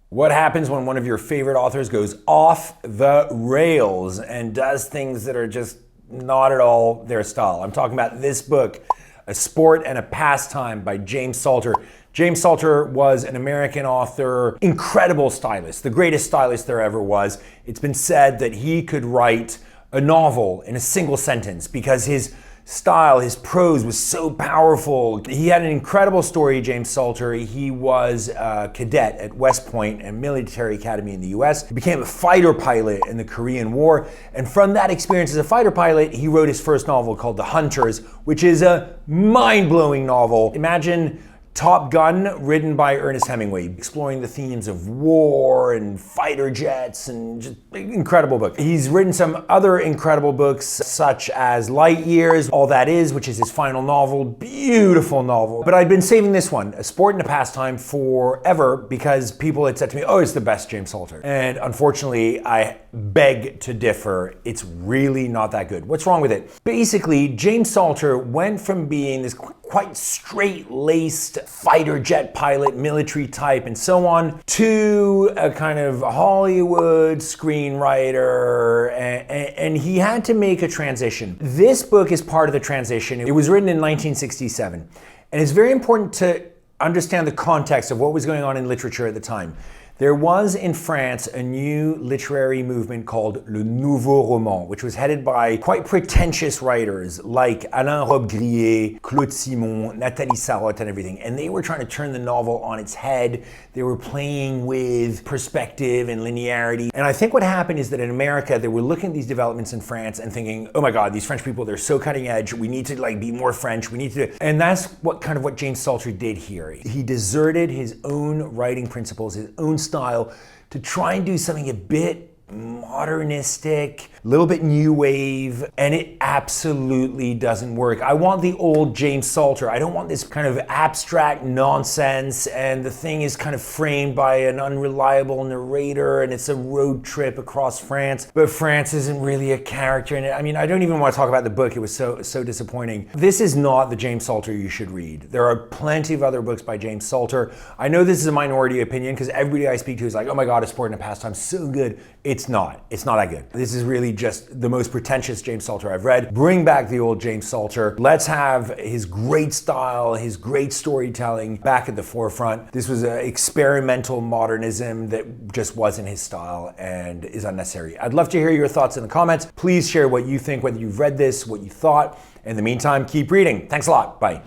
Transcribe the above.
What happens when one of your favorite authors goes off the rails and does things that are just not at all their style? I'm talking about this book, A Sport and a Pastime by James Salter. James Salter was an American author, incredible stylist, the greatest stylist there ever was. It's been said that he could write a novel in a single sentence because his style, his prose was so powerful. He had an incredible story, James Salter. He was a cadet at West Point, a military academy in the US. He became a fighter pilot in the Korean War. And from that experience as a fighter pilot, he wrote his first novel called The Hunters, which is a mind-blowing novel. Imagine Top Gun, written by Ernest Hemingway, exploring the themes of war and fighter jets, and just incredible book. He's written some other incredible books, such as Light Years, All That Is, which is his final novel, beautiful novel. But I'd been saving this one, A Sport and a Pastime, forever because people had said to me, oh, it's the best James Salter. And unfortunately, I beg to differ. It's really not that good. What's wrong with it? Basically, James Salter went from being this quite straight-laced fighter jet pilot, military type, and so on, to a kind of Hollywood screenwriter, and he had to make a transition. This book is part of the transition. It was written in 1967, and it's very important to understand the context of what was going on in literature at the time. There was in France a new literary movement called Le Nouveau Roman, which was headed by quite pretentious writers like Alain Robbe-Grillet, Claude Simon, Nathalie Sarraute, and everything. And they were trying to turn the novel on its head. They were playing with perspective and linearity. And I think what happened is that in America, they were looking at these developments in France and thinking, oh my God, these French people, they're so cutting edge. We need to be more French. We need to, and that's what James Salter did here. He deserted his own writing principles, his own style, to try and do something a bit modernistic, a little bit new wave, and it absolutely doesn't work. I want the old James Salter. I don't want this kind of abstract nonsense, and the thing is kind of framed by an unreliable narrator, and it's a road trip across France, but France isn't really a character in it. I mean, I don't even want to talk about the book. It was so disappointing. This is not the James Salter you should read. There are plenty of other books by James Salter. I know this is a minority opinion because everybody I speak to is like, oh my God, A Sport and a Pastime, so good. It's not that good. This is really just the most pretentious James Salter I've read. Bring back the old James Salter. Let's have his great style, his great storytelling back at the forefront. This was an experimental modernism that just wasn't his style and is unnecessary. I'd love to hear your thoughts in the comments. Please share what you think, whether you've read this, what you thought. In the meantime, keep reading. Thanks a lot. Bye.